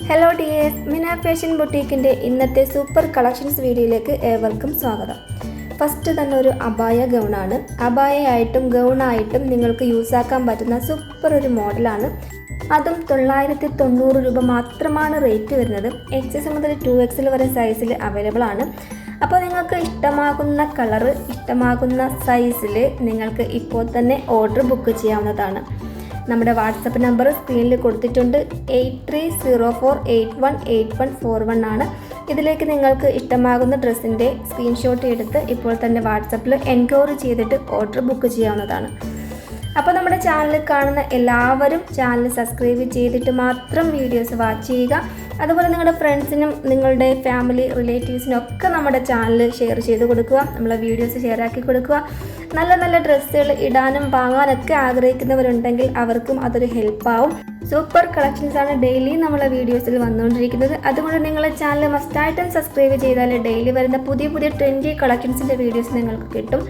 Hello dears, മിന fashion ബൊട്ടീക്കിൻ്റെ ഇന്നത്തെ super collections വീഡിയോയിലേക്ക് ഏവർക്കും സ്വാഗതം. ഫസ്റ്റ് തന്നെ ഒരു അബായ ഗൗണാണ്. അബായയായിട്ടും ഗൗണായിട്ടും നിങ്ങൾക്ക് യൂസാക്കാൻ പറ്റുന്ന സൂപ്പർ ഒരു മോഡലാണ്. അതും 990 രൂപ മാത്രമാണ് റേറ്റ് വരുന്നത്. XS മുതൽ 2XL വരെ സൈസിൽ അവൈലബിൾ ആണ്. അപ്പോൾ നിങ്ങൾക്ക് ഇഷ്ടമാകുന്ന കളറ്, ഇഷ്ടമാകുന്ന സൈസിൽ നിങ്ങൾക്ക് ഇപ്പോൾ തന്നെ ഓർഡർ ബുക്ക് ചെയ്യാവുന്നതാണ്. നമ്മുടെ വാട്സപ്പ് നമ്പർ സ്ക്രീനിൽ കൊടുത്തിട്ടുണ്ട്. 8304818141 ആണ്. ഇതിലേക്ക് നിങ്ങൾക്ക് ഇഷ്ടമാകുന്ന ഡ്രസ്സിൻ്റെ സ്ക്രീൻഷോട്ട് എടുത്ത് ഇപ്പോൾ തന്നെ വാട്സപ്പിൽ എൻക്വയറി ചെയ്തിട്ട് ഓർഡർ ബുക്ക് ചെയ്യാവുന്നതാണ്. അപ്പോൾ നമ്മുടെ ചാനൽ കാണുന്ന എല്ലാവരും ചാനൽ സബ്സ്ക്രൈബ് ചെയ്തിട്ട് മാത്രം വീഡിയോസ് വാച്ച് ചെയ്യുക. അതുപോലെ നിങ്ങളുടെ ഫ്രണ്ട്സിനും നിങ്ങളുടെ ഫാമിലി റിലേറ്റീവ്സിനും ഒക്കെ നമ്മുടെ ചാനൽ ഷെയർ ചെയ്ത് കൊടുക്കുക. നമ്മളെ വീഡിയോസ് ഷെയർ ആക്കി കൊടുക്കുക. നല്ല നല്ല ഡ്രസ്സുകൾ ഇടാനും വാങ്ങാനൊക്കെ ആഗ്രഹിക്കുന്നവരുണ്ടെങ്കിൽ അവർക്കും അതൊരു ഹെൽപ്പാവും. സൂപ്പർ കളക്ഷൻസാണ് ഡെയിലി നമ്മളെ വീഡിയോസിൽ വന്നുകൊണ്ടിരിക്കുന്നത്. അതുകൊണ്ട് നിങ്ങളെ ചാനൽ മസ്റ്റായിട്ടും സബ്സ്ക്രൈബ് ചെയ്താൽ ഡെയിലി വരുന്ന പുതിയ പുതിയ ട്രെൻഡി കളക്ഷൻസിൻ്റെ വീഡിയോസ് നിങ്ങൾക്ക് കിട്ടും.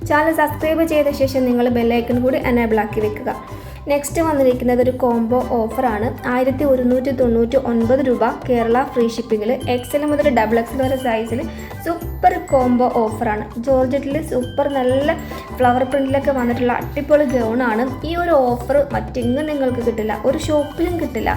ചാനൽ സബ്സ്ക്രൈബ് ചെയ്ത ശേഷം നിങ്ങൾ ബെല്ലൈക്കൺ കൂടി എനേബിൾ ആക്കി വെക്കുക. നെക്സ്റ്റ് വന്നിരിക്കുന്നത് ഒരു കോംബോ ഓഫറാണ്. 1199 രൂപ കേരള ഫ്രീ ഷിപ്പിങ്ങിൽ. XL മുതൽ XXL വരെ സൈസിൽ സൂപ്പർ കോംബോ ഓഫറാണ്. ജോർജറ്റിൽ സൂപ്പർ നല്ല ഫ്ലവർ പ്രിൻറ്റിലൊക്കെ വന്നിട്ടുള്ള അടിപൊളി ഗൗണാണ്. ഈ ഒരു ഓഫർ മറ്റെങ്ങും നിങ്ങൾക്ക് കിട്ടില്ല, ഒരു ഷോപ്പിലും കിട്ടില്ല.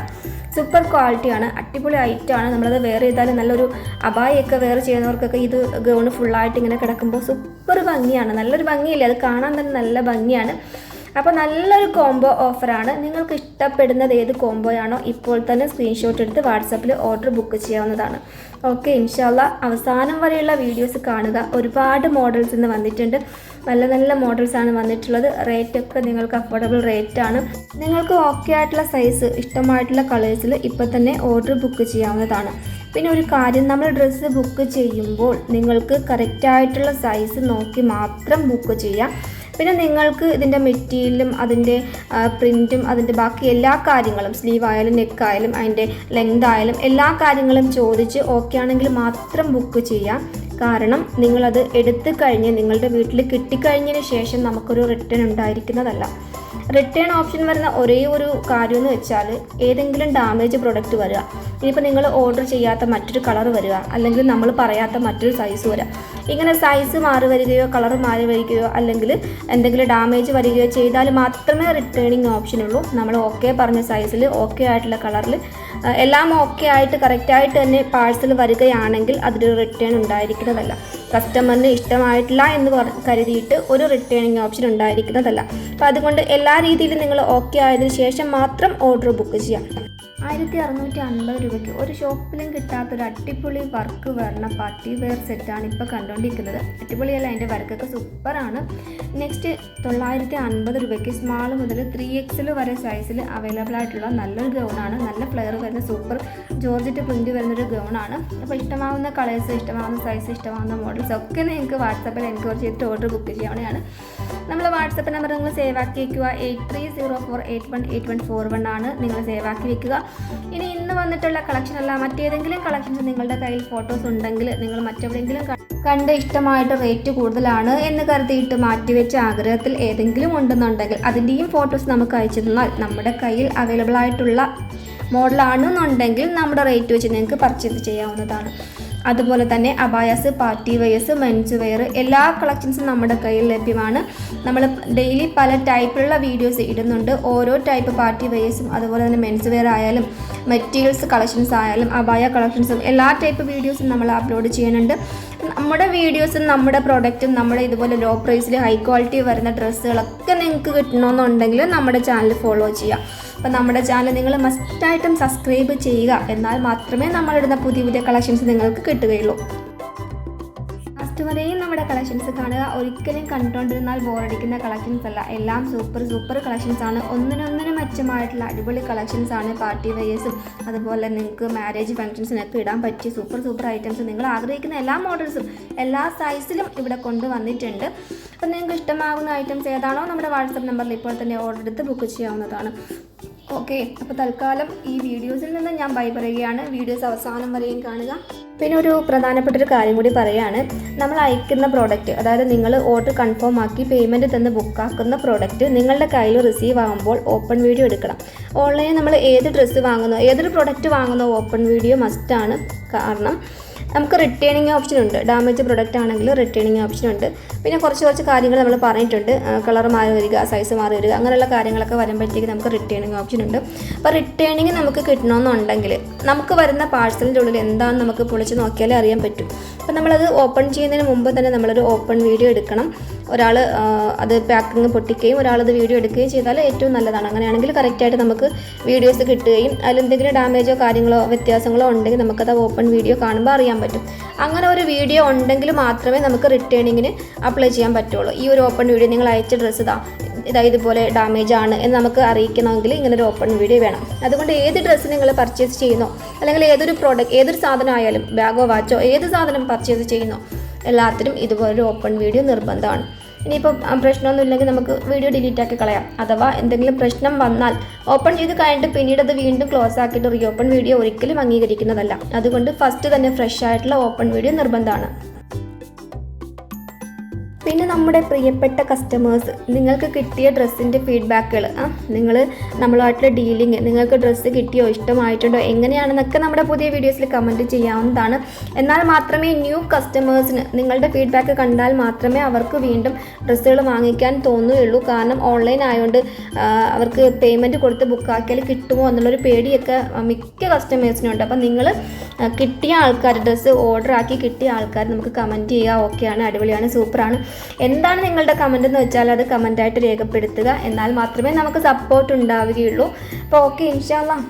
സൂപ്പർ ക്വാളിറ്റിയാണ്, അടിപൊളി ഐറ്റമാണ്. നമ്മളത് വെയർ ചെയ്താൽ നല്ലൊരു അബായൊക്കെ വെയർ ചെയ്യുന്നവർക്കൊക്കെ ഇത് ഗൗണ് ഫുള്ളായിട്ട് ഇങ്ങനെ കിടക്കുമ്പോൾ സൂപ്പർ ഭംഗിയാണ്. നല്ലൊരു ഭംഗിയില്ലേ, അത് കാണാൻ തന്നെ നല്ല ഭംഗിയാണ്. അപ്പോൾ നല്ലൊരു കോംബോ ഓഫറാണ്. നിങ്ങൾക്ക് ഇഷ്ടപ്പെടുന്നത് ഏത് കോംബോയാണോ ഇപ്പോൾ തന്നെ സ്ക്രീൻഷോട്ട് എടുത്ത് വാട്സപ്പിൽ ഓർഡർ ബുക്ക് ചെയ്യാവുന്നതാണ്. ഓക്കെ, ഇൻഷാല്ല അവസാനം വരെയുള്ള വീഡിയോസ് കാണുക. ഒരുപാട് മോഡൽസ് ഇന്ന് വന്നിട്ടുണ്ട്. നല്ല നല്ല മോഡൽസാണ് വന്നിട്ടുള്ളത്. റേറ്റൊക്കെ നിങ്ങൾക്ക് അഫോർഡബിൾ റേറ്റാണ്. നിങ്ങൾക്ക് ഓക്കെ ആയിട്ടുള്ള സൈസ്, ഇഷ്ടമായിട്ടുള്ള കളേഴ്സിൽ ഇപ്പോൾ തന്നെ ഓർഡർ ബുക്ക് ചെയ്യാവുന്നതാണ്. പിന്നെ ഒരു കാര്യം, നമ്മൾ ഡ്രസ്സ് ബുക്ക് ചെയ്യുമ്പോൾ നിങ്ങൾക്ക് കറക്റ്റായിട്ടുള്ള സൈസ് നോക്കി മാത്രം ബുക്ക് ചെയ്യാം. പിന്നെ നിങ്ങൾക്ക് ഇതിൻ്റെ മെറ്റീരിയലും അതിൻ്റെ പ്രിൻറ്റും അതിൻ്റെ ബാക്കി എല്ലാ കാര്യങ്ങളും, സ്ലീവ് ആയാലും നെക്ക് ആയാലും അതിൻ്റെ ലെങ്ത് ആയാലും എല്ലാ കാര്യങ്ങളും ചോദിച്ച് ഓക്കെ ആണെങ്കിൽ മാത്രം ബുക്ക് ചെയ്യാം. കാരണം നിങ്ങളത് എടുത്തു കഴിഞ്ഞ് നിങ്ങളുടെ വീട്ടിൽ കിട്ടിക്കഴിഞ്ഞതിന് ശേഷം നമുക്കൊരു റിട്ടേൺ ഉണ്ടായിരിക്കുന്നതല്ല. റിട്ടേൺ ഓപ്ഷൻ വരുന്ന ഒരേ ഒരു കാര്യമെന്ന് വെച്ചാൽ ഏതെങ്കിലും ഡാമേജ് പ്രൊഡക്റ്റ് വരിക, ഇനിയിപ്പോൾ നിങ്ങൾ ഓർഡർ ചെയ്യാത്ത മറ്റൊരു കളർ വരിക, അല്ലെങ്കിൽ നമ്മൾ പറയാത്ത മറ്റൊരു സൈസ് വരിക. ഇങ്ങനെ സൈസ് മാറി വരികയോ കളർ മാറി വരികയോ അല്ലെങ്കിൽ എന്തെങ്കിലും ഡാമേജ് വരികയോ ചെയ്താൽ മാത്രമേ റിട്ടേണിങ് ഓപ്ഷൻ ഉള്ളൂ. നമ്മൾ ഓക്കെ പറഞ്ഞ സൈസിൽ ഓക്കെ ആയിട്ടുള്ള കളറിൽ എല്ലാം ഓക്കെ ആയിട്ട് കറക്റ്റായിട്ട് തന്നെ പാഴ്സൽ വരികയാണെങ്കിൽ അതിലൊരു റിട്ടേൺ ഉണ്ടായിരിക്കുന്നതല്ല. കസ്റ്റമറിന് ഇഷ്ടമായിട്ടില്ല എന്ന് കരുതിയിട്ട് ഒരു റിട്ടേണിങ് ഓപ്ഷൻ ഉണ്ടായിരിക്കുന്നതല്ല. അപ്പോൾ അതുകൊണ്ട് എല്ലാ രീതിയിലും നിങ്ങൾ ഓക്കെ ആയതിനു ശേഷം മാത്രം ഓർഡർ ബുക്ക് ചെയ്യാം. 1650 രൂപയ്ക്ക് ഒരു ഷോപ്പിലും കിട്ടാത്തൊരു അടിപൊളി വർക്ക് വരുന്ന പാർട്ടി വെയർ സെറ്റാണ് ഇപ്പോൾ കണ്ടുകൊണ്ടിരിക്കുന്നത്. അടിപൊളിയല്ല, അതിൻ്റെ വർക്കൊക്കെ സൂപ്പറാണ്. നെക്സ്റ്റ് 950 രൂപയ്ക്ക് സ്മാൾ മുതൽ 3XL വരെ സൈസിൽ അവൈലബിൾ ആയിട്ടുള്ള നല്ലൊരു ഗൗണാണ്. നല്ല ഫ്ലെയർ വരുന്ന സൂപ്പർ ജോർജറ്റ് പ്രിൻറ്റ് വരുന്നൊരു ഗൗണാണ്. അപ്പോൾ ഇഷ്ടമാവുന്ന കളേഴ്സ്, ഇഷ്ടമാവുന്ന സൈസ്, ഇഷ്ടമാവുന്ന മോഡൽസ് ഒക്കെ നിങ്ങൾക്ക് വാട്സാപ്പിൽ എൻക്വയറി ചെയ്തിട്ട് ഓർഡർ ബുക്ക് ചെയ്യാവുന്നതാണ്. നമ്മൾ വാട്സപ്പ് നമ്പർ നിങ്ങൾ സേവ് ആക്കി വയ്ക്കുക. 8304818141 ആണ്. നിങ്ങൾ സേവ് ആക്കി വയ്ക്കുക. ഇനി ഇന്ന് വന്നിട്ടുള്ള കളക്ഷൻ അല്ല, മറ്റേതെങ്കിലും കളക്ഷൻസ് നിങ്ങളുടെ കയ്യിൽ ഫോട്ടോസ് ഉണ്ടെങ്കിൽ നിങ്ങൾ മറ്റെവിടെയെങ്കിലും കണ്ട് ഇഷ്ടമായിട്ട് റേറ്റ് കൂടുതലാണ് എന്ന് കരുതിയിട്ട് മാറ്റിവെച്ച ആഗ്രഹത്തിൽ ഏതെങ്കിലും ഉണ്ടെന്നുണ്ടെങ്കിൽ അതിൻ്റെയും ഫോട്ടോസ് നമുക്ക് അയച്ചു തന്നാൽ നമ്മുടെ കയ്യിൽ അവൈലബിൾ ആയിട്ടുള്ള മോഡലാണെന്നുണ്ടെങ്കിൽ നമ്മുടെ റേറ്റ് വെച്ച് നിങ്ങൾക്ക് പർച്ചേസ് ചെയ്യാവുന്നതാണ്. അതുപോലെ തന്നെ അബായാസ്, പാർട്ടി വെയേഴ്സ്, മെൻസ് വെയർ എല്ലാ കളക്ഷൻസും നമ്മുടെ കയ്യിൽ ലഭ്യമാണ്. നമ്മൾ ഡെയിലി പല ടൈപ്പിലുള്ള വീഡിയോസ് ഇടുന്നുണ്ട്. ഓരോ ടൈപ്പ് പാർട്ടി വെയേഴ്സും അതുപോലെ തന്നെ മെൻസ് വെയർ ആയാലും മെറ്റീരിയൽസ് കളക്ഷൻസ് ആയാലും അബായ കളക്ഷൻസും എല്ലാ ടൈപ്പ് വീഡിയോസും നമ്മൾ അപ്ലോഡ് ചെയ്യുന്നുണ്ട്. നമ്മുടെ വീഡിയോസും നമ്മുടെ പ്രോഡക്റ്റും നമ്മുടെ ഇതുപോലെ ലോ പ്രൈസിൽ ഹൈ ക്വാളിറ്റി വരുന്ന ഡ്രസ്സുകളൊക്കെ നിങ്ങൾക്ക് കിട്ടണമെന്നുണ്ടെങ്കിൽ നമ്മുടെ ചാനൽ ഫോളോ ചെയ്യുക. അപ്പോൾ നമ്മുടെ ചാനൽ നിങ്ങൾ മസ്റ്റായിട്ടും സബ്സ്ക്രൈബ് ചെയ്യുക. എന്നാൽ മാത്രമേ നമ്മളിടുന്ന പുതിയ പുതിയ കളക്ഷൻസ് നിങ്ങൾക്ക് കിട്ടുകയുള്ളൂ. ലാസ്റ്റ് വരെയും നമ്മുടെ കളക്ഷൻസ് കാണുക. ഒരിക്കലും കണ്ടുകൊണ്ടിരുന്നാൽ ബോറടിക്കുന്ന കളക്ഷൻസ് അല്ല, എല്ലാം സൂപ്പർ കളക്ഷൻസ് ആണ്. ഒന്നിനൊന്നിനും മെച്ചമായിട്ടുള്ള അടിപൊളി കളക്ഷൻസ് ആണ്. പാർട്ടി വെയേഴ്സും അതുപോലെ നിങ്ങൾക്ക് മാരേജ് ഫംഗ്ഷൻസിനൊക്കെ ഇടാൻ പറ്റിയ സൂപ്പർ ഐറ്റംസ്, നിങ്ങൾ ആഗ്രഹിക്കുന്ന എല്ലാ മോഡൽസും എല്ലാ സൈസിലും ഇവിടെ കൊണ്ടുവന്നിട്ടുണ്ട്. അപ്പോൾ നിങ്ങൾക്ക് ഇഷ്ടമാകുന്ന ഐറ്റംസ് ഏതാണോ നമ്മുടെ വാട്സപ്പ് നമ്പറിൽ ഇപ്പോൾ തന്നെ ഓർഡർ എടുത്ത് ബുക്ക് ചെയ്യാവുന്നതാണ്. ഓക്കെ, അപ്പോൾ തൽക്കാലം ഈ വീഡിയോസിൽ നിന്ന് ഞാൻ ബൈ പറയുകയാണ്. വീഡിയോസ് അവസാനം വരെയും കാണുക. പിന്നെ ഒരു പ്രധാനപ്പെട്ടൊരു കാര്യം കൂടി പറയുകയാണ്. നമ്മൾ അയക്കുന്ന പ്രോഡക്റ്റ്, അതായത് നിങ്ങൾ ഓർഡർ കൺഫേം ആക്കി പേയ്മെൻറ്റ് തന്ന് ബുക്കാക്കുന്ന പ്രോഡക്റ്റ് നിങ്ങളുടെ കയ്യിൽ റിസീവ് ആകുമ്പോൾ ഓപ്പൺ വീഡിയോ എടുക്കണം. ഓൺലൈനിൽ നമ്മൾ ഏത് ഡ്രസ്സ് വാങ്ങുന്നോ ഏതൊരു പ്രോഡക്റ്റ് വാങ്ങുന്നോ ഓപ്പൺ വീഡിയോ മസ്റ്റാണ്. കാരണം നമുക്ക് റിട്ടേണിങ് ഓപ്ഷൻ ഉണ്ട്. ഡാമേജ് പ്രൊഡക്റ്റ് ആണെങ്കിൽ റിട്ടേണിങ് ഓപ്ഷൻ ഉണ്ട്. പിന്നെ കുറച്ച് കാര്യങ്ങൾ നമ്മൾ പറഞ്ഞിട്ടുണ്ട്. കളർ മാറി വരിക, സൈസ് മാറി വരിക, അങ്ങനെയുള്ള കാര്യങ്ങളൊക്കെ വരുമ്പോഴത്തേക്ക് നമുക്ക് റിട്ടേണിങ് ഓപ്ഷൻ ഉണ്ട്. അപ്പോൾ റിട്ടേണിങ് നമുക്ക് കിട്ടണമെന്നുണ്ടെങ്കിൽ നമുക്ക് വരുന്ന പാഴ്സലിൻ്റെ ഉള്ളിൽ എന്താണെന്ന് നമുക്ക് പൊളിച്ച് നോക്കിയാലേ അറിയാൻ പറ്റും. അപ്പോൾ നമ്മളത് ഓപ്പൺ ചെയ്യുന്നതിന് മുമ്പ് തന്നെ നമ്മളൊരു ഓപ്പൺ വീഡിയോ എടുക്കണം. ഒരാൾ അത് പാക്കിങ് പൊട്ടിക്കുകയും ഒരാളത് വീഡിയോ എടുക്കുകയും ചെയ്താൽ ഏറ്റവും നല്ലതാണ്. അങ്ങനെയാണെങ്കിൽ കറക്റ്റായിട്ട് നമുക്ക് വീഡിയോസ് കിട്ടുകയും അതിലെന്തെങ്കിലും ഡാമേജോ കാര്യങ്ങളോ വ്യത്യാസങ്ങളോ ഉണ്ടെങ്കിൽ നമുക്കത് ഓപ്പൺ വീഡിയോ കാണുമ്പോൾ അറിയാൻ പറ്റും. അങ്ങനെ ഒരു വീഡിയോ ഉണ്ടെങ്കിൽ മാത്രമേ നമുക്ക് റിട്ടേണിങ്ങിന് അപ്ലൈ ചെയ്യാൻ പറ്റുള്ളൂ. ഈ ഒരു ഓപ്പൺ വീഡിയോ നിങ്ങൾ അയച്ച ഡ്രസ്സ് ഇതുപോലെ ഡാമേജ് ആണ് എന്ന് നമുക്ക് അറിയിക്കണമെങ്കിൽ ഇങ്ങനൊരു ഓപ്പൺ വീഡിയോ വേണം. അതുകൊണ്ട് ഏത് ഡ്രസ്സ് നിങ്ങൾ പർച്ചേസ് ചെയ്യുന്നോ അല്ലെങ്കിൽ ഏതൊരു സാധനം ആയാലും ബാഗോ വാച്ചോ ഏത് സാധനം പർച്ചേസ് ചെയ്യുന്നോ എല്ലാത്തിനും ഇതുപോലൊരു ഓപ്പൺ വീഡിയോ നിർബന്ധമാണ്. ഇനിയിപ്പം പ്രശ്നമൊന്നുമില്ലെങ്കിൽ നമുക്ക് വീഡിയോ ഡിലീറ്റ് ആക്കി കളയാം. അഥവാ എന്തെങ്കിലും പ്രശ്നം വന്നാൽ ഓപ്പൺ ചെയ്ത് കഴിഞ്ഞിട്ട് പിന്നീട് അത് വീണ്ടും ക്ലോസ് ആക്കിയിട്ട് റീ ഓപ്പൺ വീഡിയോ ഒരിക്കലും അംഗീകരിക്കുന്നതല്ല. അതുകൊണ്ട് ഫസ്റ്റ് തന്നെ ഫ്രഷ് ആയിട്ടുള്ള ഓപ്പൺ വീഡിയോ നിർബന്ധമാണ്. പിന്നെ നമ്മുടെ പ്രിയപ്പെട്ട കസ്റ്റമേഴ്സ്, നിങ്ങൾക്ക് കിട്ടിയ ഡ്രസ്സിൻ്റെ ഫീഡ്ബാക്കുകൾ, നിങ്ങൾ നമ്മളുമായിട്ടുള്ള ഡീലിങ്, നിങ്ങൾക്ക് ഡ്രസ്സ് കിട്ടിയോ, ഇഷ്ടമായിട്ടുണ്ടോ, എങ്ങനെയാണെന്നൊക്കെ നമ്മുടെ പുതിയ വീഡിയോസിൽ കമൻറ്റ് ചെയ്യാവുന്നതാണ്. എന്നാൽ മാത്രമേ ന്യൂ കസ്റ്റമേഴ്സിന് നിങ്ങളുടെ ഫീഡ്ബാക്ക് കണ്ടാൽ മാത്രമേ അവർക്ക് വീണ്ടും ഡ്രസ്സുകൾ വാങ്ങിക്കാൻ തോന്നുകയുള്ളൂ. കാരണം ഓൺലൈൻ ആയതുകൊണ്ട് അവർക്ക് പേയ്മെൻറ്റ് കൊടുത്ത് ബുക്കാക്കിയാൽ കിട്ടുമോ എന്നുള്ളൊരു പേടിയൊക്കെ മിക്ക കസ്റ്റമേഴ്സിനുണ്ട്. അപ്പം നിങ്ങൾ കിട്ടിയ ആൾക്കാർ, ഡ്രസ്സ് ഓർഡർ ആക്കി കിട്ടിയ ആൾക്കാർ നമുക്ക് കമൻറ്റ് ചെയ്യുക. ഓക്കെയാണ്, അടിപൊളിയാണ്, സൂപ്പറാണ്. എന്താണ് നിങ്ങളുടെ കമൻ്റ് എന്ന് വെച്ചാൽ അത് കമൻ്റായിട്ട് രേഖപ്പെടുത്തുക. എന്നാൽ മാത്രമേ നമുക്ക് സപ്പോർട്ട് ഉണ്ടാവുകയുള്ളൂ. അപ്പോൾ ഓക്കെ, ഇൻഷാ അല്ലാഹ്.